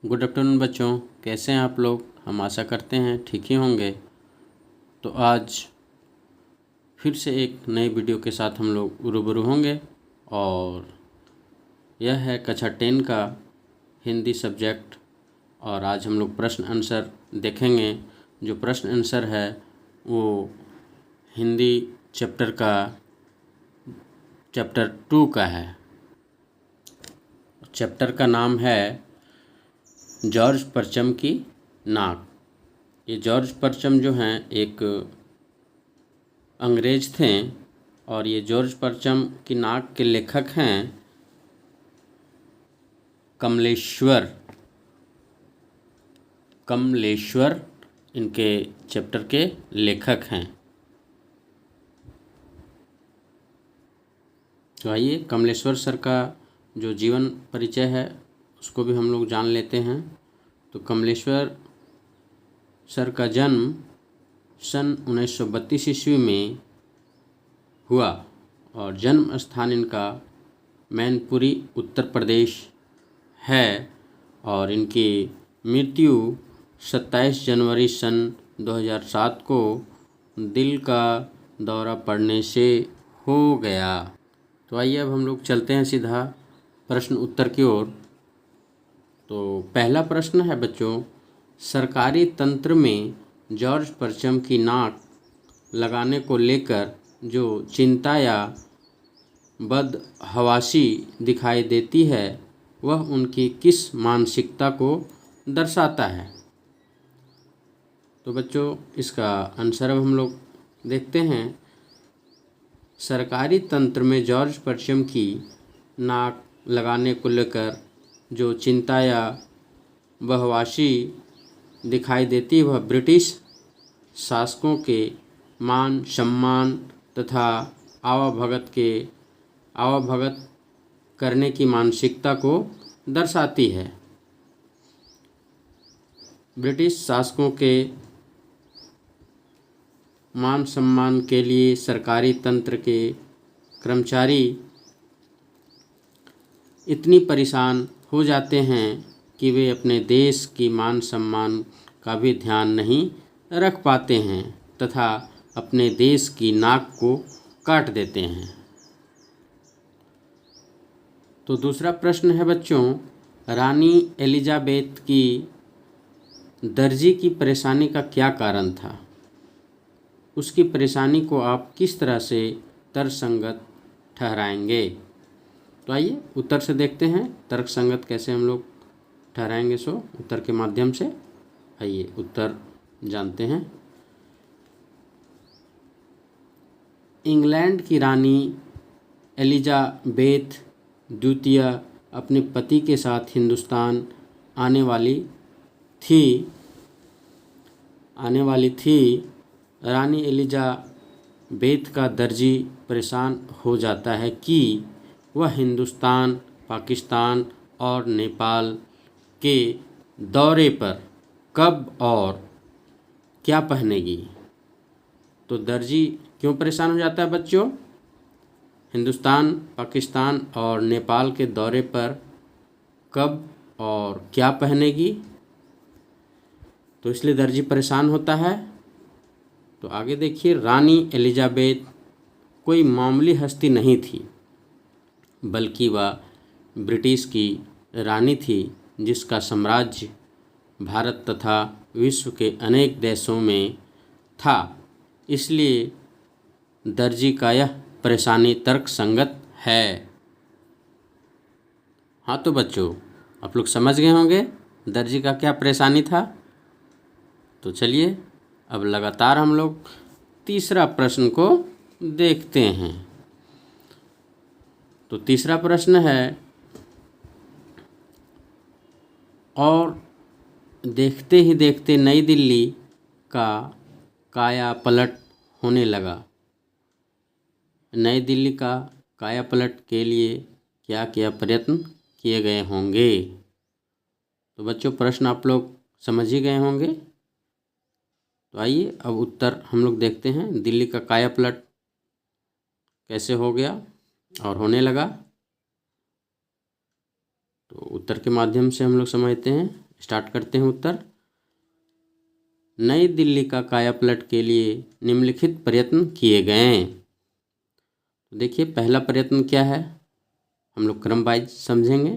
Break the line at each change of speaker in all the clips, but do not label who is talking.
Good afternoon बच्चों, कैसे हैं आप लोग। हम आशा करते हैं ठीक ही होंगे। तो आज फिर से एक नई वीडियो के साथ हम लोग रूबरू होंगे और यह है कक्षा 10 का हिंदी सब्जेक्ट। और आज हम लोग प्रश्न आंसर देखेंगे। जो प्रश्न आंसर है वो हिंदी चैप्टर 2 का है। चैप्टर का नाम है जॉर्ज परचम की नाक। ये जॉर्ज परचम जो हैं एक अंग्रेज थे और ये जॉर्ज परचम की नाक के लेखक हैं कमलेश्वर इनके चैप्टर के लेखक हैं। तो आइए कमलेश्वर सर का जो जीवन परिचय है उसको भी हम लोग जान लेते हैं। तो कमलेश्वर सर का जन्म सन 1932 ईस्वी में हुआ और जन्म स्थान इनका मैनपुरी उत्तर प्रदेश है और इनकी मृत्यु 27 जनवरी सन 2007 को दिल का दौरा पड़ने से हो गया। तो आइए अब हम लोग चलते हैं सीधा प्रश्न उत्तर की ओर। तो पहला प्रश्न है बच्चों, सरकारी तंत्र में जॉर्ज परचम की नाक लगाने को लेकर जो चिंता या बदहवासी दिखाई देती है वह उनकी किस मानसिकता को दर्शाता है। तो बच्चों इसका आंसर अब हम लोग देखते हैं। सरकारी तंत्र में जॉर्ज परचम की नाक लगाने को लेकर जो चिंता या बदहवासी दिखाई देती है वह ब्रिटिश शासकों के मान सम्मान तथा आवभगत करने की मानसिकता को दर्शाती है। ब्रिटिश शासकों के मान सम्मान के लिए सरकारी तंत्र के कर्मचारी इतनी परेशान हो जाते हैं कि वे अपने देश की मान सम्मान का भी ध्यान नहीं रख पाते हैं तथा अपने देश की नाक को काट देते हैं। तो दूसरा प्रश्न है बच्चों, रानी एलिजाबेथ की दर्जी की परेशानी का क्या कारण था। उसकी परेशानी को आप किस तरह से तर्कसंगत ठहराएंगे। तो आइए उत्तर से देखते हैं तर्कसंगत कैसे हम लोग ठहराएंगे। सो उत्तर के माध्यम से आइए उत्तर जानते हैं। इंग्लैंड की रानी एलिजाबेथ द्वितीय अपने पति के साथ हिंदुस्तान आने वाली थी। रानी एलिजाबेथ का दर्जी परेशान हो जाता है कि वह हिंदुस्तान, पाकिस्तान और नेपाल के दौरे पर कब और क्या पहनेगी। तो दर्जी क्यों परेशान हो जाता है बच्चों। हिंदुस्तान, पाकिस्तान और नेपाल के दौरे पर कब और क्या पहनेगी, तो इसलिए दर्जी परेशान होता है। तो आगे देखिए, रानी एलिजाबेथ कोई मामूली हस्ती नहीं थी बल्कि वह ब्रिटिश की रानी थी जिसका साम्राज्य भारत तथा विश्व के अनेक देशों में था। इसलिए दर्जी का यह परेशानी तर्कसंगत है। हाँ तो बच्चों आप लोग समझ गए होंगे दर्जी का क्या परेशानी था। तो चलिए अब लगातार हम लोग तीसरा प्रश्न को देखते हैं। तो तीसरा प्रश्न है, और देखते ही देखते नई दिल्ली का काया पलट होने लगा। नई दिल्ली का काया पलट के लिए क्या क्या प्रयत्न किए गए होंगे। तो बच्चों प्रश्न आप लोग समझ ही गए होंगे। तो आइए अब उत्तर हम लोग देखते हैं। दिल्ली का काया पलट कैसे हो गया और होने लगा। तो उत्तर के माध्यम से हम लोग समझते हैं। स्टार्ट करते हैं उत्तर। नई दिल्ली का कायापलट के लिए निम्नलिखित प्रयत्न किए गए। तो देखिए पहला प्रयत्न क्या है, हम लोग क्रम वाइज समझेंगे।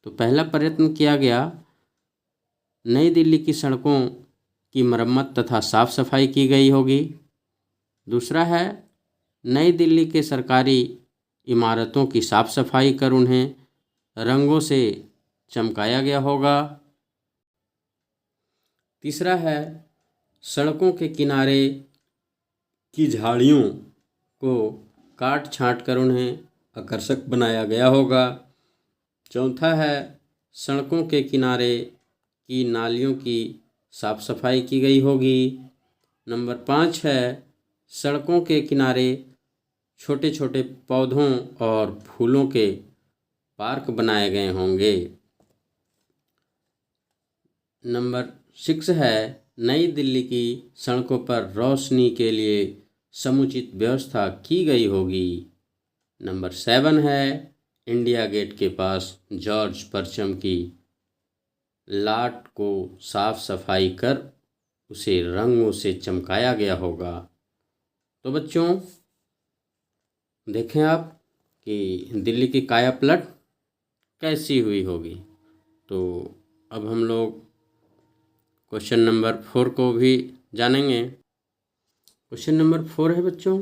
तो पहला प्रयत्न किया गया, नई दिल्ली की सड़कों की मरम्मत तथा साफ सफाई की गई होगी। दूसरा है, नई दिल्ली के सरकारी इमारतों की साफ सफाई कर उन्हें रंगों से चमकाया गया होगा। तीसरा है, सड़कों के किनारे की झाड़ियों को काट छांट कर उन्हें आकर्षक बनाया गया होगा। चौथा है, सड़कों के किनारे की नालियों की साफ सफाई की गई होगी। नंबर 5 है, सड़कों के किनारे छोटे छोटे पौधों और फूलों के पार्क बनाए गए होंगे। नंबर 6 है, नई दिल्ली की सड़कों पर रोशनी के लिए समुचित व्यवस्था की गई होगी। नंबर 7 है, इंडिया गेट के पास जॉर्ज परचम की लाट को साफ सफाई कर उसे रंगों से चमकाया गया होगा। तो बच्चों देखें आप कि दिल्ली की कायापलट कैसी हुई होगी। तो अब हम लोग क्वेश्चन नंबर 4 को भी जानेंगे। क्वेश्चन नंबर 4 है बच्चों,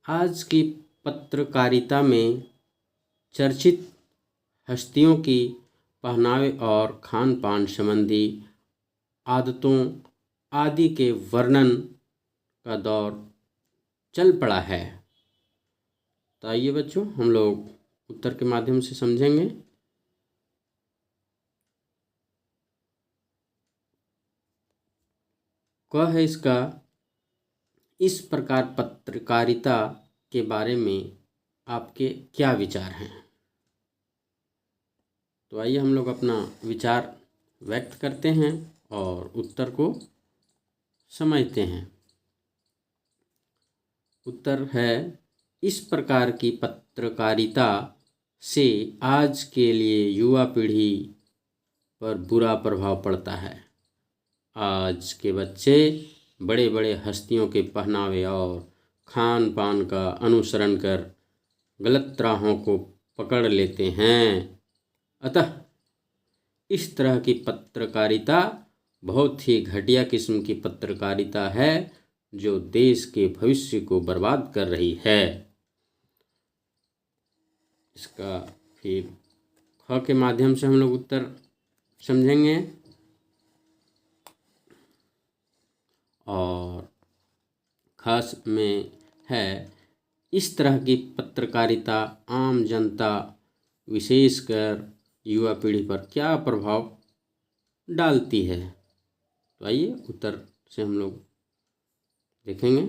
आज की पत्रकारिता में चर्चित हस्तियों की पहनावे और खान पान संबंधी आदतों आदि के वर्णन का दौर चल पड़ा है। तो आइए बच्चों हम लोग उत्तर के माध्यम से समझेंगे। क है इसका, इस प्रकार पत्रकारिता के बारे में आपके क्या विचार हैं। तो आइए हम लोग अपना विचार व्यक्त करते हैं और उत्तर को समझते हैं। उत्तर है, इस प्रकार की पत्रकारिता से आज के लिए युवा पीढ़ी पर बुरा प्रभाव पड़ता है। आज के बच्चे बड़े बड़े हस्तियों के पहनावे और खान पान का अनुसरण कर गलत राहों को पकड़ लेते हैं। अतः इस तरह की पत्रकारिता बहुत ही घटिया किस्म की पत्रकारिता है जो देश के भविष्य को बर्बाद कर रही है। इसका फिर ख के माध्यम से हम लोग उत्तर समझेंगे। और खास में है, इस तरह की पत्रकारिता आम जनता विशेषकर युवा पीढ़ी पर क्या प्रभाव डालती है। तो आइए उत्तर से हम लोग देखेंगे।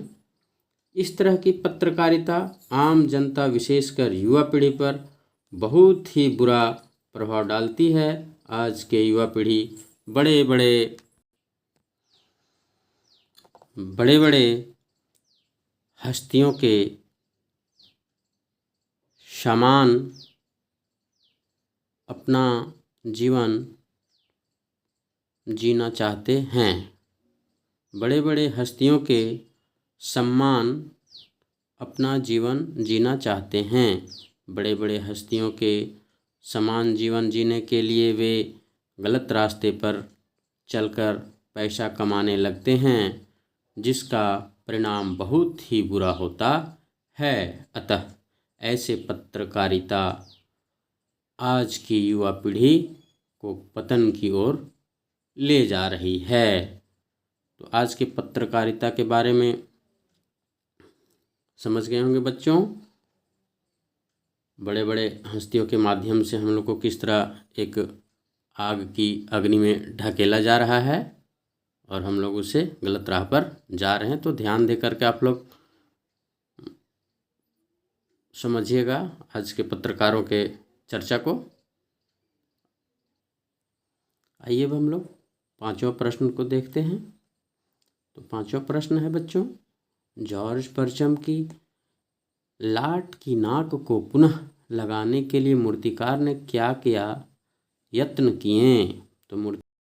इस तरह की पत्रकारिता आम जनता विशेषकर युवा पीढ़ी पर बहुत ही बुरा प्रभाव डालती है। आज के युवा पीढ़ी बड़े बड़े हस्तियों के समान अपना जीवन जीना चाहते हैं। बड़े बड़े हस्तियों के सम्मान अपना जीवन जीना चाहते हैं। बड़े बड़े हस्तियों के समान जीवन जीने के लिए वे गलत रास्ते पर चलकर पैसा कमाने लगते हैं, जिसका परिणाम बहुत ही बुरा होता है। अतः ऐसे पत्रकारिता आज की युवा पीढ़ी को पतन की ओर ले जा रही है। तो आज के पत्रकारिता के बारे में समझ गए होंगे बच्चों। बड़े बड़े हस्तियों के माध्यम से हम लोग को किस तरह एक आग की अग्नि में ढकेला जा रहा है और हम लोग उसे गलत राह पर जा रहे हैं। तो ध्यान दे करके आप लोग समझिएगा आज के पत्रकारों के चर्चा को। आइए अब हम लोग 5वां प्रश्न को देखते हैं। तो 5वां प्रश्न है बच्चों, जॉर्ज परचम की लाट की नाक को पुनः लगाने के लिए मूर्तिकार ने क्या क्या यत्न किए। तो